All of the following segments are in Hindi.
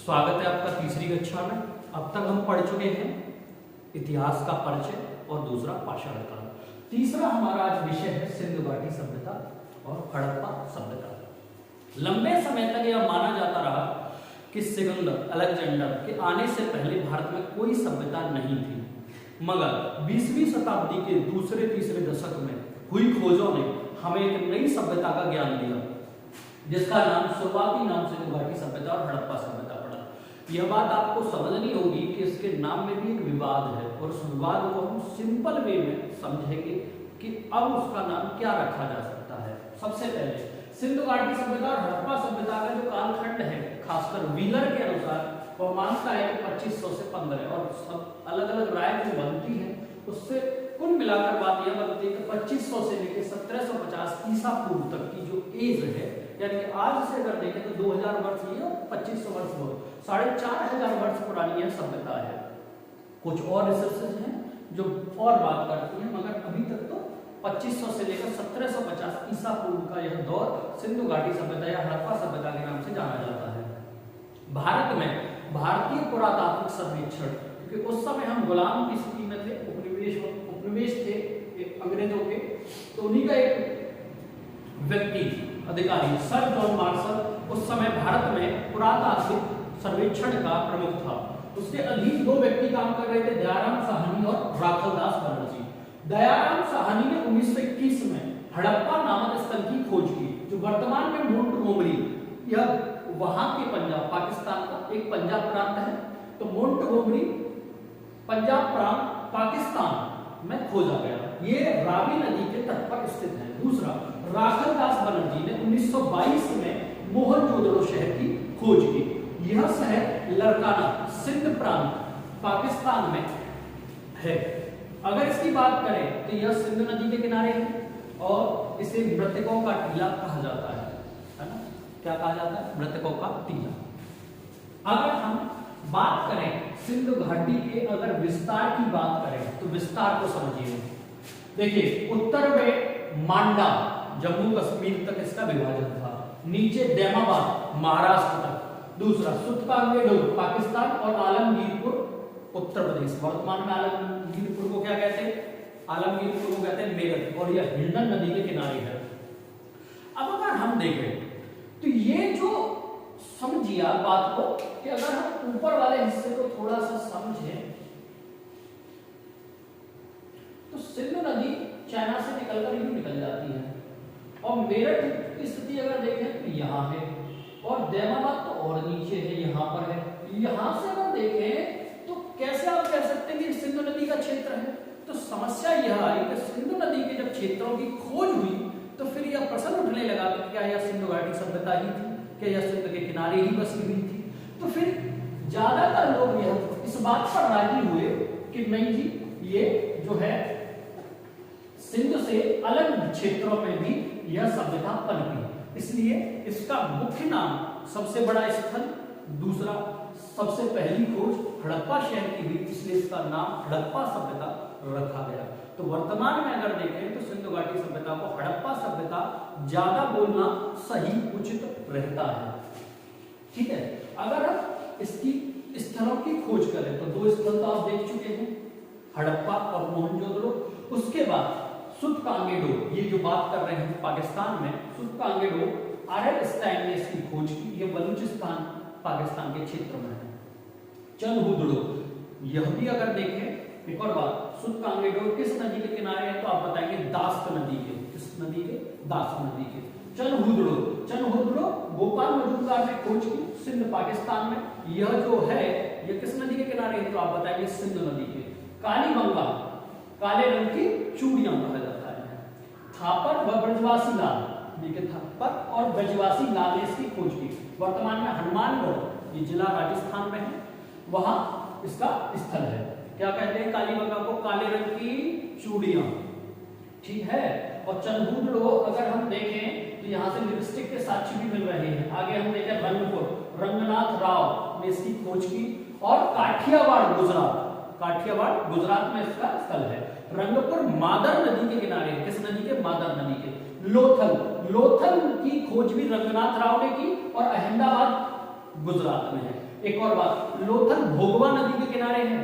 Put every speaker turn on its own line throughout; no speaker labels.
स्वागत है आपका तीसरी कक्षा में। अब तक हम पढ़ चुके हैं इतिहास का परिचय और दूसरा पाषाण काल। तीसरा हमारा आज विषय है सिंधु घाटी सभ्यता और हड़प्पा सभ्यता। लंबे समय तक यह माना जाता रहा कि सिकंदर अलेक्जेंडर के आने से पहले भारत में कोई सभ्यता नहीं थी, मगर 20वीं शताब्दी के दूसरे तीसरे दशक में हुई खोजों ने हमें एक नई सभ्यता का ज्ञान दिया, जिसका नाम शुरुआती नाम सिंधु घाटी सभ्यता और हड़प्पा सभ्यता पड़ा। यह बात आपको समझनी होगी कि इसके नाम में भी एक विवाद है और उस विवाद को हम सिंपल वे में समझेंगे कि अब उसका नाम क्या रखा जा सकता है। सबसे पहले सिंधु घाटी सभ्यता और हड़प्पा सभ्यता का जो कालखंड है, खासकर व्हीलर के अनुसार वह मानता है कि 2500 से 15 और सब अलग अलग राय जो बनती है उससे कुल मिलाकर बात यह बनती है कि 2500 से लेकर 1750 ईसा पूर्व तक की जो एज है, यानी कि आज से अगर देखें तो 2000 वर्ष ये और 2500 वर्ष वो 4500 वर्ष पुरानी यह सभ्यता है। कुछ और रिसर्चेस हैं जो और बात करती हैं, मगर अभी तक तो 2500 से लेकर 1750 ईसा पूर्व का यह दौर सिंधु घाटी सभ्यता या हड़प्पा सभ्यता के नाम से जाना जाता है। भारत में भारतीय पुरातात्विक सर्वेक्षण, क्योंकि उस समय हम गुलाम की स्थिति में थे, उपनिवेश थे एक अंग्रेजों के, तो उन्हीं का एक व्यक्ति अधिकारी सर जॉन मार्शल उस समय भारत में पुरातात्विक सर्वेक्षण का प्रमुख था। उसके अधीन दो व्यक्ति काम कर रहे थे, दयाराम साहनी और राखलदास बनर्जी। दयाराम साहनी ने 1921 में हड़प्पा नामक स्थल की खोज की, जो वर्तमान में मोंटगोमरी, यह वहां के पंजाब पाकिस्तान का एक पंजाब प्रांत है, तो मोंटगोमरी पंजाब प्रांत पाकिस्तान में खोजा गया। ये रावी नदी के तट पर स्थित है। दूसरा, राखलदास बनर्जी ने 1922 में मोहनजोदड़ो शहर की खोज की। यह शहर लरकाना सिंध प्रांत पाकिस्तान में है। अगर इसकी बात करें तो यह सिंध नदी के किनारे है और इसे मृतकों का टीला कहा जाता है ना? क्या कहा जाता है? मृतकों का टीला। अगर हम बात करें सिंधु घाटी के अगर विस्तार की बात करें तो विस्तार को समझिए। देखिए, उत्तर में मांडा जम्मू कश्मीर तक इसका विभाजन था, नीचे दैमाबाद महाराष्ट्र तक, दूसरा सुतकांगेडोर पाकिस्तान और आलमगीरपुर उत्तर प्रदेश। वर्तमान में आलमगीरपुर को क्या कहते हैं? आलमगीरपुर को कहते हैं मेरठ, और यह हिंडन नदी के किनारे है। अब अगर हम देखें तो ये जो समझिए बात को कि अगर हम ऊपर वाले हिस्से को थोड़ा सा समझें तो सिंधु नदी चाइना से निकलकर यूं निकल जाती है और मेरठ की स्थिति अगर देखें तो यहाँ है और दैमाबाद तो और नीचे है, यहाँ पर है। यहाँ से अगर देखें तो कैसे आप कह सकते हैं कि सिंधु नदी का क्षेत्र है? तो समस्या यह आई कि सिंधु नदी के जब क्षेत्रों की खोज हुई तो फिर यह प्रश्न उठने लगा कि क्या यह सिंधु घाटी सभ्यता ही थी, क्या यह सिंध के किनारे ही बसी हुई थी? तो फिर ज्यादातर लोग यह इस बात पर राजी हुए कि नहीं जी, ये जो है सिंध से अलग क्षेत्रों में भी यह सभ्यता पनपी। इसलिए इसका मुख्य नाम सबसे बड़ा स्थल, दूसरा सबसे पहली खोज हड़प्पा शहर की हुई, इसलिए इसका नाम हड़प्पा सभ्यता रखा गया। तो वर्तमान में अगर देखें तो सिंधु घाटी सभ्यता को हड़प्पा सभ्यता ज्यादा बोलना सही उचित रहता है। ठीक है, अगर हम इसकी स्थलों की खोज करें तो दो स्थल तो आप देख चुके हैं, हड़प्पा और मोहनजोदड़ो। उसके बाद सुतकांगेडोर, ये जो बात कर रहे हैं पाकिस्तान में, सुतकांगेडोर आरएल स्टाइन ने इसकी खोज की। ये बलूचिस्तान पाकिस्तान के क्षेत्र में है। चनहुदड़ो, यह भी अगर देखें, एक और बात, सुतकांगेडोर किस नदी के किनारे है? तो आप बताएंगे दास्त नदी के। किस नदी के? दास्त नदी के। चनहुदड़ो गोपाल मजूमदार ने खोज की सिंध पाकिस्तान में। यह जो है यह किस नदी के किनारे है? तो आप बताएंगे सिंध नदी के। कालीबंगा, काले रंग की चूड़ियां कहा जाता है। थापर व ब्रजवासी लाल, देखिए थापर और ब्रजवासी लाल ने इसकी खोज की। वर्तमान में हनुमानगढ़, ये जिला राजस्थान में है, वहां इसका स्थल है। क्या कहते हैं कालीबंगा को? काले रंग की चूड़ियां। ठीक है, और चनहुदड़ो अगर हम देखें तो यहाँ से लिपस्टिक के साक्ष्य भी मिल रहे हैं। आगे हम देखें रंगपुर, रंगनाथ राव ने इसकी खोज की। और काठियावाड़ गुजरात में इसका स्थल है। रंगपुर मादर नदी के किनारे है। किस नदी के? मादर नदी के। लोथल की खोज भी रंगनाथ राव ने की और अहमदाबाद गुजरात में है। एक और बात, लोथल भोगवा नदी के किनारे है,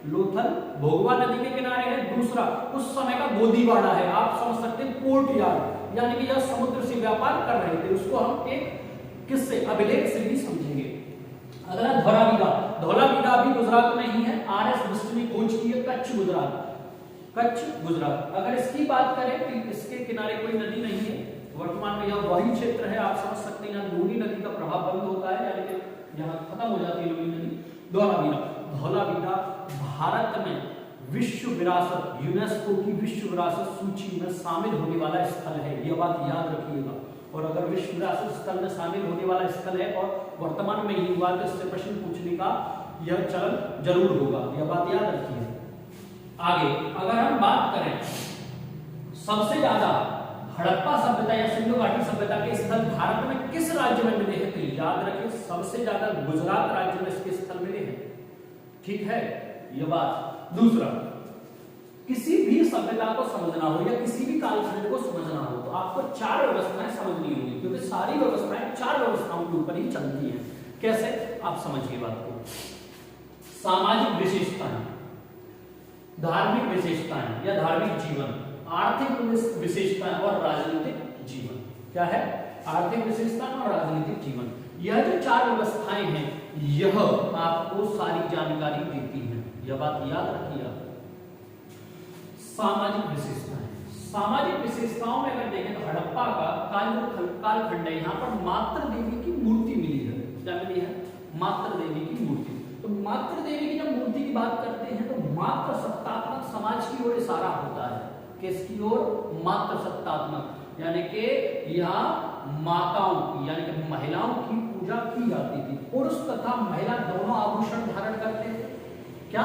लोथल भोगवा नदी के किनारे है। दूसरा, उस समय का गोदीवाड़ा है, आप समझ सकते हैं पोर्ट यार्ड, यानी कि जब समुद्र से व्यापार कर रहे थे, उसको हम एक किससे, अभिलेख से भी समझेंगे। अगला धौलावीरा, धौलावीरा भी गुजरात में ही है, आर.एस. बिष्ट ने खोज की है, कच्छ गुजरात, कच्छ गुजरात। अगर इसकी बात करें कि इसके किनारे कोई नदी नहीं है, वर्तमान में यह वही क्षेत्र है, आप समझ सकते हैं यहाँ लूनी नदी का प्रभाव बंद होता है, यानी कि यहाँ खत्म हो जाती है लूनी नदी। धौलावीरा, धौलावीरा भारत में विश्व विरासत, यूनेस्को की विश्व विरासत सूची में शामिल होने वाला स्थल है, यह बात याद रखिएगा। और अगर विश्व विरासत स्थल में शामिल होने वाला स्थल है और वर्तमान में ही हुआ, तो इससे प्रश्न पूछने का यह चलन जरूर होगा, यह बात याद रखिए। आगे अगर हम बात करें सबसे ज्यादा हड़प्पा सभ्यता या सिंधु घाटी सभ्यता के स्थल भारत में किस राज्य में मिले हैं, तो याद रखिए सबसे ज्यादा गुजरात राज्य में इसके स्थल मिले हैं, ठीक है यह बात। दूसरा, किसी भी सभ्यता को समझना हो या किसी भी कालखंड को समझना हो तो आपको चार व्यवस्थाएं समझनी होंगी, क्योंकि सारी व्यवस्थाएं चार व्यवस्थाओं के ऊपर ही चलती हैं। कैसे, आप समझिए बात को। सामाजिक विशेषताएं, धार्मिक विशेषताएं या धार्मिक जीवन, आर्थिक विशेषताएं और राजनीतिक जीवन। क्या है, आर्थिक विशेषताएं और राजनीतिक जीवन। यह जो चार व्यवस्थाएं हैं यह आपको सारी जानकारी देती हैं, यह बात याद रखिए। सामाजिक विशेषताएं, सामाजिक विशेषताओं में अगर देखें तो हड़प्पा का कालखंड है, यहाँ पर मातृ देवी की मूर्ति मिली है, क्या मिली है, मातृ देवी की मूर्ति। तो मातृ देवी की जब मूर्ति की बात करते हैं तो मातृ सत्तात्मक समाज की ओर इशारा होता है, किसकी ओर, मातृ सत्तात्मक, यानी कि यहाँ माताओं की यानी कि महिलाओं की पूजा की जाती थी। पुरुष तथा महिला दोनों आभूषण धारण करते थे, क्या,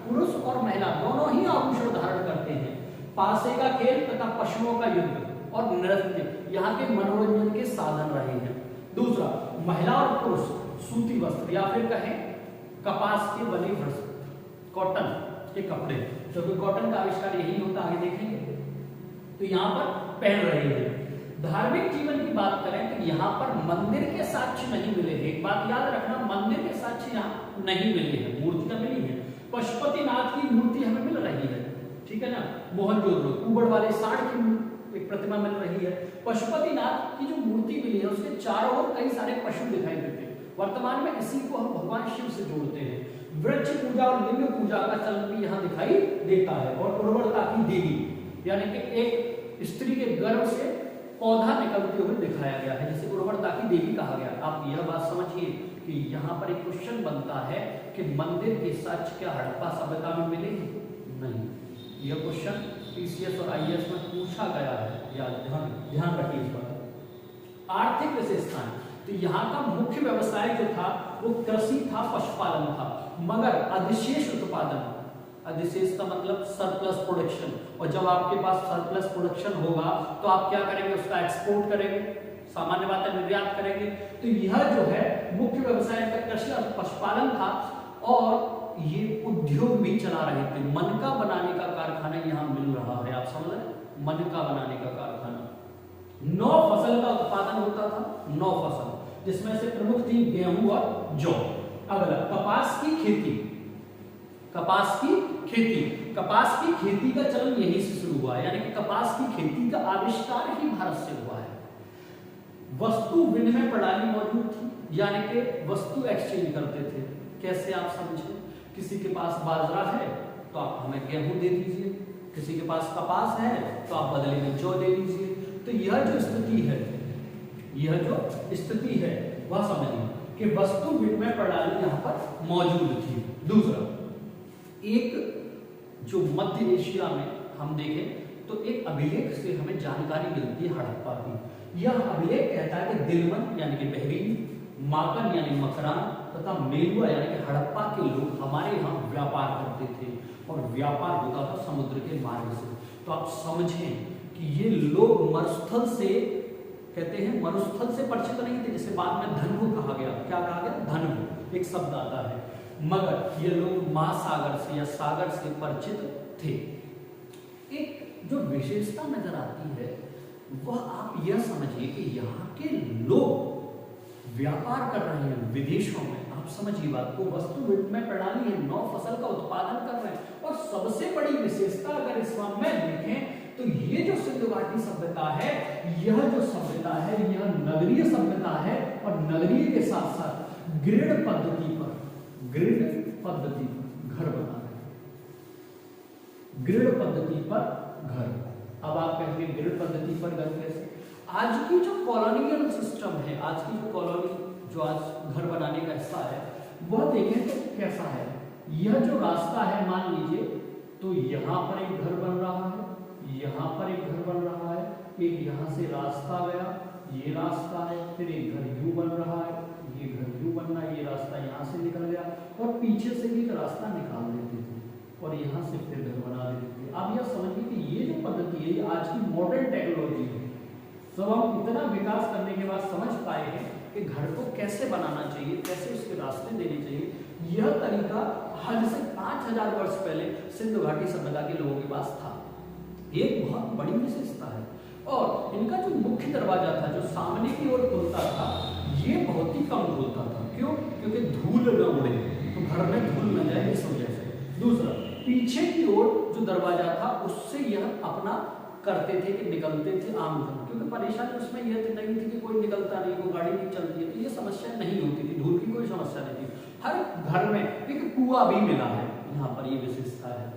पुरुष और महिला दोनों ही आभूषण धारण करते हैं। पासे का खेल तथा पशुओं का युद्ध और नृत्य यहाँ के मनोरंजन के साधन रहे हैं। दूसरा, महिला और पुरुष सूती वस्त्र या फिर कहें कपास के बने वस्त्र, कॉटन के कपड़े, क्योंकि कॉटन का आविष्कार यही होता, आगे देखेंगे, तो यहाँ पर पहन रहे हैं। धार्मिक जीवन की बात करें तो यहाँ पर मंदिर के साक्ष्य नहीं मिले हैं, एक बात याद रखना, मंदिर के साक्ष्य यहाँ नहीं मिले हैं, मूर्तियां मिली है। पशुपतिनाथ की मूर्ति हमें मिल रही है, ठीक है ना, मोहनजोदड़ो कुबड़ वाले सांड की एक प्रतिमा मिल रही है। पशुपतिनाथ की जो मूर्ति मिली है उसके चारों ओर कई सारे पशु दिखाई देते हैं। वर्तमान में इसी को हम भगवान शिव से जोड़ते हैं। वृक्ष पूजा और लिंग पूजा का चलन भी यहाँ दिखाई देता है। और उर्वरता की देवी यानी कि एक स्त्री के गर्भ से पौधा निकलते हुए दिखाया गया है, जिसे उर्वरता की देवी कहा गया। आप यह बात समझिए कि यहाँ पर एक क्वेश्चन बनता है कि मंदिर के साक्ष्य क्या हड़प्पा सभ्यता में मिले? नहीं। यह क्वेश्चन पीसीएस और आईएएस में पूछा गया है, याद ध्यान रखिए इस बात। आर्थिक विशेषताएं, तो यहाँ का मुख्य व्यवसाय जो था वो कृषि था, पशुपालन था, मगर अधिशेष उत्पादन, अधिशेष का मतलब सरप्लस प्रोडक्शन, और जब आपके पास सरप्लस प्रोडक्शन होगा तो आप क्या करेंगे, उसका एक्सपोर्ट करेंगे, सामान्य बात है निर्यात करेंगे। तो यह जो है मुख्य व्यवसाय का कृषि और पशुपालन था, और ये उद्योग भी चला रहे थे। मनका बनाने का कारखाना यहाँ मिल रहा है, आप समझ रहे, मनका बनाने का कारखाना। 9 फसल का उत्पादन होता था, 9 फसल, जिसमें से प्रमुख थी गेहूं और जौ। अगला कपास की खेती, कपास की खेती, कपास की खेती का चलन यहीं से शुरू हुआ है, यानी कि कपास की खेती का आविष्कार ही भारत से हुआ है। वस्तु विनिमय प्रणाली मौजूद थी, यानी कि वस्तु एक्सचेंज करते थे। कैसे, आप समझे, किसी के पास बाजरा है तो आप हमें गेहूं दे दीजिए, किसी के पास कपास है तो आप बदले में जौ दे दीजिए। तो यह जो स्थिति है, यह जो स्थिति है वह समझिए कि वस्तु विनिमय प्रणाली यहाँ पर मौजूद थी। दूसरा, एक जो मध्य एशिया में हम देखें तो एक अभिलेख से हमें जानकारी मिलती है हड़प्पा की। यह अभिलेख कहता है कि दिलमन यानी कि बहरीन, माकन यानी मकरान तथा मेलुआ यानी कि हड़प्पा के लोग हमारे यहाँ व्यापार करते थे, और व्यापार होता था समुद्र के मार्ग से। तो आप समझें कि ये लोग मरुस्थल से, कहते हैं मरुस्थल से परिचित नहीं थे, जिसे बाद में धन्व कहा गया। क्या कहा गया? धन्व एक शब्द आता है, मगर ये लोग महासागर से या सागर से परिचित थे। एक जो विशेषता नजर आती है वह आप यह समझिए कि यहाँ के लोग व्यापार कर रहे हैं विदेशों में, आप समझिए बात को, वस्तु विनिमय प्रणाली है, नौ फसल का उत्पादन कर रहे हैं। और सबसे बड़ी विशेषता अगर इस में देखें तो ये जो सिंधु घाटी सभ्यता है, यह जो सभ्यता है यह नगरीय सभ्यता है, और नगरीय के साथ साथ ग्रिड पद्धति पर घर बना रहे हैं, ग्रिड पद्धति पर घर। अब आप कहेंगे ग्रिड पद्धति पर घर कैसे? आज की जो कॉलोनियल सिस्टम है, आज की जो कॉलोनी जो आज घर बनाने का हिस्सा है, वह देखें तो कैसा है। यह जो रास्ता है मान लीजिए, तो यहाँ पर एक घर बन रहा है, यहाँ पर एक घर बन रहा है, एक यहाँ से रास्ता गया, ये रास्ता है, फिर एक घर यूं बन रहा है, ये घर यूं बनना, ये रास्ता यहाँ से निकल गया, और पीछे से भी एक रास्ता निकाल देते थे, और यहाँ से फिर घर बना देते थे। आप यह समझिए कि ये जो पद्धति है, ये आज की मॉडर्न टेक्नोलॉजी है। सब हम इतना विकास करने के बाद समझ पाए हैं कि घर को कैसे बनाना चाहिए, कैसे उसके रास्ते देने चाहिए। यह तरीका आज से 5000 वर्ष पहले सिंधु घाटी सभ्यता के लोगों के पास था। एक बहुत बड़ी विशेषता है। और इनका जो मुख्य दरवाजा था, जो सामने की ओर खुलता था, ये बहुत ही कम खुलता था। क्यों? क्योंकि धूल न उड़े, तो घर में धूल न जाए, इस वजह से। दूसरा, पीछे की ओर जो दरवाजा था, उससे यह अपना करते थे कि निकलते थे आमजन, क्योंकि परेशानी उसमें यह नहीं थी कि कोई निकलता नहीं, कोई गाड़ी नहीं चलती है, तो ये समस्या नहीं होती थी, धूल की कोई समस्या नहीं थी। हर घर में एक कुआं भी मिला है, यहाँ पर ये विशेषता है।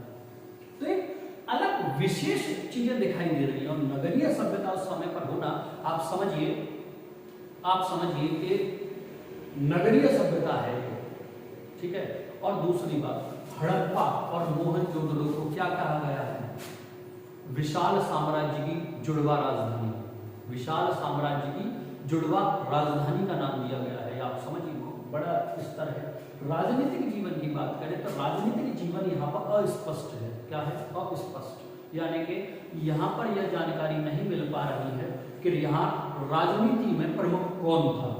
तो एक अलग विशेष चीजें दिखाई दे रही है। और नगरीय सभ्यता उस समय पर होना, आप समझिए कि नगरीय सभ्यता है, ठीक है। और दूसरी बात, हड़प्पा और मोहनजोदड़ो को क्या कहा गया है? विशाल साम्राज्य की जुड़वा राजधानी, विशाल साम्राज्य की जुड़वा राजधानी का नाम दिया गया है। आप समझिए बड़ा स्तर है। राजनीतिक जीवन की बात करें तो राजनीतिक जीवन यहाँ पर अस्पष्ट है। क्या है? अस्पष्ट, यानी कि यहाँ पर यह जानकारी नहीं मिल पा रही है कि यहाँ राजनीति में प्रमुख कौन था।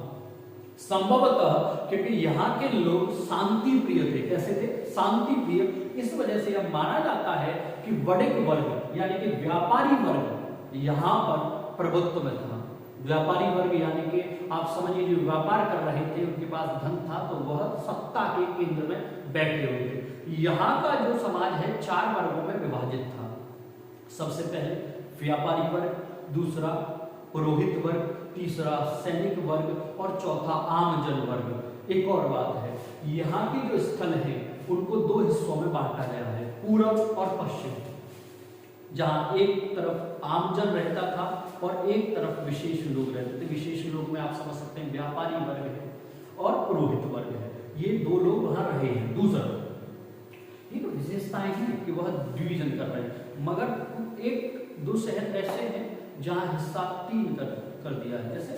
संभवतः क्योंकि यहाँ के लोग शांति प्रिय थे। कैसे थे? शांति प्रिय। इस वजह से यह माना जाता है कि वणिक वर्ग यानी कि व्यापारी वर्ग यहाँ पर प्रभुत्व में था। व्यापारी वर्ग यानी कि आप समझिए जो व्यापार कर रहे थे, उनके पास धन था, तो वह सत्ता के केंद्र में बैठे हुए थे। यहाँ का जो समाज है 4 वर्गों में विभाजित था। सबसे पहले व्यापारी वर्ग, दूसरा पुरोहित वर्ग, तीसरा सैनिक वर्ग और चौथा आमजन वर्ग। एक और बात है, यहाँ के जो स्थल है उनको 2 हिस्सों में बांटा गया है, पूरब और पश्चिम, जहाँ एक तरफ आमजन रहता था और एक तरफ विशेष लोग रहते थे। विशेष लोग में आप समझ सकते हैं व्यापारी वर्ग है और पुरोहित वर्ग है, ये 2 लोग वहां रहे हैं। दूसरा, ये तो विशेषताएं हैं कि वह डिवीजन कर रहे हैं, मगर 1-2 शहर ऐसे हैं जहां हिस्सा 3 कर दिया है। जैसे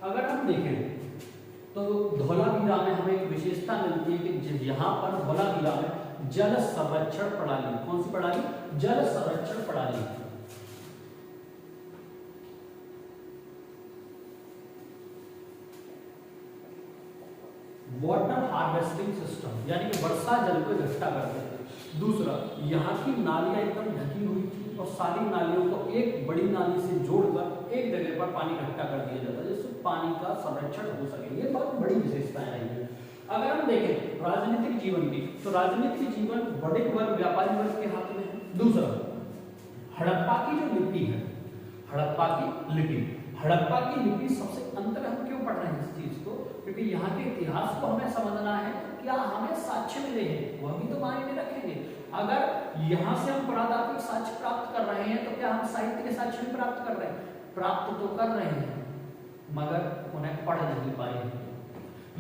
अगर हम देखें तो धौलावीरा में हमें एक विशेषता मिलती है कि यहाँ पर धौलावीरा में जल संरक्षण प्रणाली, कौन सी प्रणाली? जल संरक्षण प्रणाली। वाटर हार्वेस्टिंग सिस्टम, यानी कि वर्षा जल को इकट्ठा करते थे। दूसरा, यहाँ की नालियां एकदम ढकी हुई थी और सारी नालियों को एक बड़ी नाली से जोड़कर एक जगह पर पानी इकट्ठा कर दिया जाता है, जिससे पानी का संरक्षण हो सके। ये बहुत बड़ी विशेषताएं रही है। अगर हम देखें राजनीतिक जीवन की, तो राजनीतिक जीवन वणिक वर्ग, व्यापारी वर्ग के हाथ में है। दूसरा, हड़प्पा की जो लिपि है, हड़प्पा की लिपि सबसे अंतर हम क्यों पढ़ रहे हैं इस चीज को? क्योंकि यहाँ के इतिहास को हमें समझना है। क्या हमें साक्ष्य मिले हैं, वह भी तो मायने रखेंगे। अगर यहाँ से हम पुरातात्विक साक्ष्य प्राप्त कर रहे हैं, तो क्या हम साहित्य के साक्ष्य भी प्राप्त कर रहे हैं? प्राप्त तो कर रहे हैं, मगर उन्हें पढ़ नहीं पाए हैं।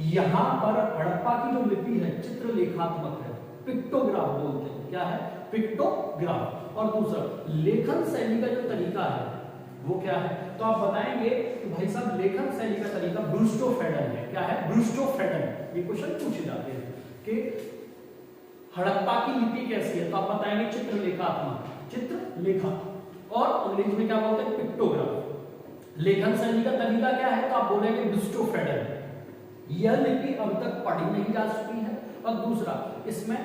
यहाँ पर हड़प्पा की जो लिपि है चित्रलेखात्मक है, पिक्टोग्राफ बोलते हैं। क्या है? पिक्टोग्राफ। और दूसरा, लेखन शैली का जो तरीका है वो क्या है? तो आप बताएंगे कि भाई साहब लेखन शैली का तरीका ब्रूस्टोफेडन है। क्या है? ब्रूस्टोफेडन। ये क्वेश्चन पूछे जाते हैं कि हड़प्पा की लिपि कैसी है, तो आप बताएंगे चित्रलेखात्मक, चित्रलेखा, और अंग्रेजी में क्या बोलते हैं? पिक्टोग्राफ। लेखन शैली का तरीका क्या है, तो आप बोलेंगे ब्रूस्टोफेडन। यह लिपि अब तक पढ़ी नहीं जा सकी है। और दूसरा, इसमें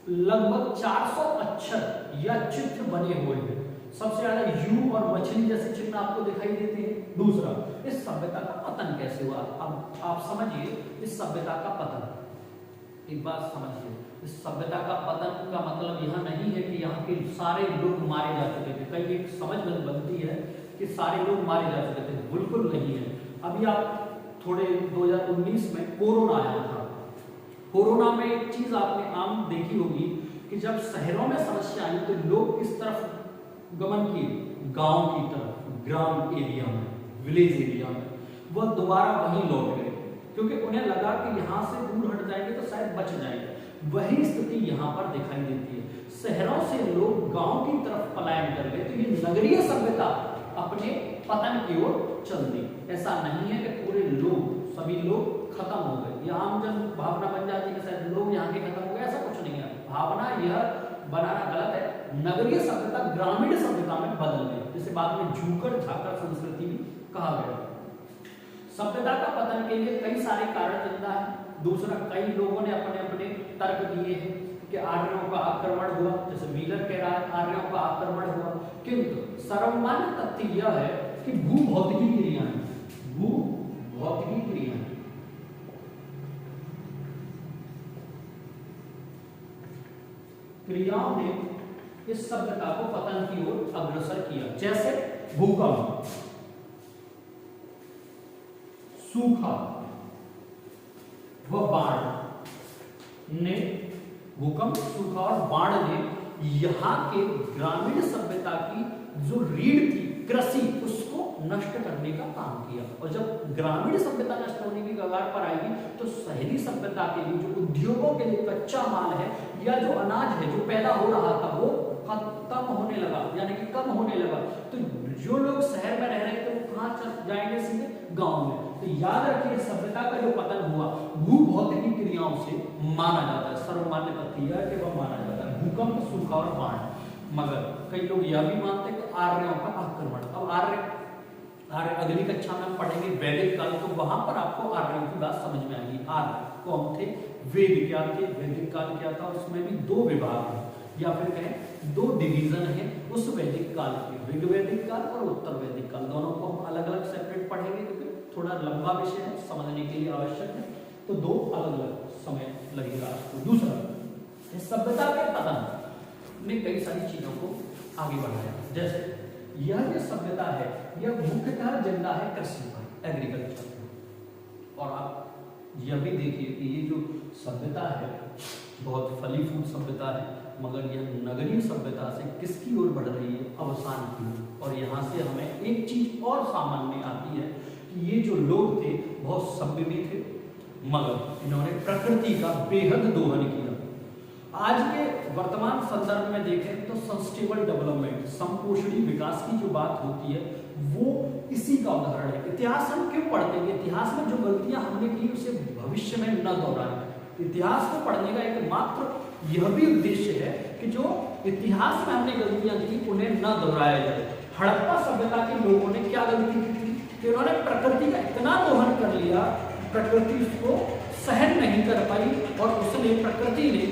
लगभग 400 अक्षर या चित्र बने हुए हैं। सबसे ज्यादा यू और मछली जैसे चिन्ह आपको दिखाई देते हैं। दूसरा, इस सभ्यता का पतन कैसे हुआ? अब आप समझिए, इस सभ्यता का पतन, एक बात समझिए, इस सभ्यता का पतन का मतलब यह नहीं है कि यहाँ के सारे लोग मारे जा चुके थे। कई एक समझ बनती है कि सारे लोग मारे जा चुके थे, बिल्कुल नहीं है। अभी आप थोड़े 2019 में कोरोना आया था। कोरोना में एक चीज आपने आम देखी होगी कि जब शहरों में समस्या आई तो लोग किस तरफ गमन किए? गांव की तरफ, ग्राम एरिया में, विलेज एरिया में। वह दोबारा वहीं लौट गए क्योंकि उन्हें लगा कि यहाँ से दूर हट जाएंगे तो शायद बच जाएंगे। वही स्थिति यहाँ पर दिखाई देती है। शहरों से लोग गांव की तरफ पलायन कर गए तो ये नगरीय सभ्यता अपने पतन की ओर चल दी। ऐसा नहीं है कि पूरे लोग, सभी लोग खत्म हो गए, या आम जन भावना बन जाती है शायद लोग यहाँ के खत्म हो गए, ऐसा कुछ नहीं है। भावना यह बनाना गलत है। नगरीय सभ्यता ग्रामीण सभ्यता में बदल गई, जिसे बाद में झूकर झाकर संस्कृति भी कहा गया। सभ्यता का पतन के लिए कई सारे कारण जिंदा है। दूसरा, कई लोगों ने अपने अपने तर्क दिए हैं कि आर्यों का आक्रमण हुआ, जैसे व्हीलर कह रहा है आर्यों का आक्रमण हुआ, किंतु सर्वमान्य तथ्य यह है कि भूभौतिकी क्रियाएं, भूभौतिकी क्रियाएं क्रियाओं ने इस सभ्यता को पतन की ओर अग्रसर किया। जैसे भूकंप, सूखा व बाढ़ ने, भूकंप, सूखा और बाढ़ ने यहाँ के ग्रामीण सभ्यता की जो रीढ़ थी, कृषि, उसको नष्ट करने का काम किया। और जब ग्रामीण सभ्यता नष्ट होने की कगार पर आएगी तो शहरी सभ्यता के लिए जो उद्योगों के लिए कच्चा माल है या जो अनाज है जो पैदा हो रहा था वो खत्म होने लगा, यानी कि कम होने लगा। तो जो लोग शहर में रह रहे थे वो कहाँ जाएंगे? सीधे गांव में। तो याद रखिए, सभ्यता का जो पतन हुआ भूभौतिकी क्रियाओं से माना जाता है। सर्वमान्य तथ्य है कि वह माना जाता है, भूकंप, सूखा और बाढ़। मगर कई लोग यह भी मानते हैं कि आर्यों का आक्रमण। अब आर्य अगली कक्षा में पढ़ेंगे वैदिक काल, तो वहां पर आपको आर्यों की बात समझ में आएगी। आर्य कौन थे, वेद क्या थे, वैदिक काल क्या था, उसमें भी दो विभाग हैं या फिर कहें दो डिवीजन है उस वैदिक काल के, ऋग्वैदिक काल और उत्तर वैदिक काल। दोनों को हम अलग अलग सेपरेट पढ़ेंगे क्योंकि थोड़ा लंबा विषय है, समझने के लिए आवश्यक है, तो दो अलग अलग समय लगेगा आपको। दूसरा, इस सभ्यता के पतन ने कई सारी चीजों को आगे बढ़ाया। जैसे यह जो सभ्यता है यह मुख्यतः जिंदा है कृषि पर, एग्रीकल्चर पर। और आप यह भी देखिए कि ये जो सभ्यता है बहुत फली फूल सभ्यता है, मगर यह नगरीय सभ्यता से किसकी ओर बढ़ रही है? अवसान की ओर। और यहाँ से हमें एक चीज और सामान्य आती है कि ये जो लोग थे बहुत सभ्य भी थे, मगर इन्होंने प्रकृति का बेहद दोहन किया। आज के वर्तमान संदर्भ में देखें तो सस्टेनेबल डेवलपमेंट, समपोषणी विकास की जो बात होती है वो इसी का उदाहरण है। इतिहास हम क्यों पढ़ते हैं? इतिहास में जो गलतियां हमने की उसे भविष्य में न दोहराएं। इतिहास को पढ़ने का एकमात्र यह भी उद्देश्य है कि जो इतिहास में हमने गलतियां की उन्हें न दोहराया जाए। हड़प्पा सभ्यता के लोगों ने क्या गलती की थी कि उन्होंने प्रकृति का इतना दोहन कर लिया, प्रकृति उसको सहन नहीं कर पाई और उसने, प्रकृति ने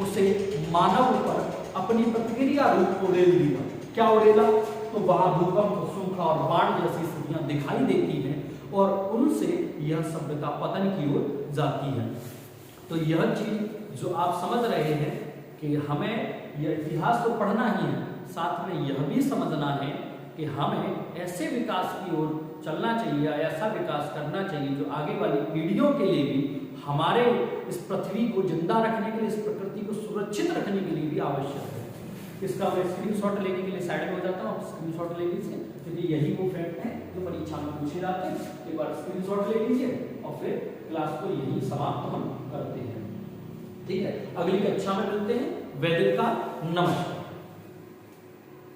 उसे मानव पर अपनी प्रतिक्रिया रूप उड़ेल दिया। क्या उड़ेला? तो वहां भूकंप, सूखा और बाढ़ जैसी स्थितियां दिखाई देती हैं और उनसे यह सभ्यता पतन की ओर जाती है। तो यह चीज जो आप समझ रहे हैं कि हमें यह इतिहास तो पढ़ना ही है, साथ में यह भी समझना है कि हमें ऐसे विकास की ओर चलना चाहिए, ऐसा विकास करना चाहिए जो आगे वाली पीढ़ियों के लिए भी, हमारे इस पृथ्वी को जिंदा रखने के लिए, इस प्रकृति को सुरक्षित रखने के लिए भी आवश्यक है। इसका मैं स्क्रीनशॉट लेने के लिए साइड में हो जाता हूँ, स्क्रीनशॉट ले लीजिए क्योंकि यही वो फैक्ट है जो परीक्षा में पूछे जाते हैं। एक बार स्क्रीनशॉट ले लीजिए और फिर क्लास को यही समाप्त हम करते हैं। ठीक है, अगली कक्षा में मिलते हैं। वैदिक काल। नमस्कार।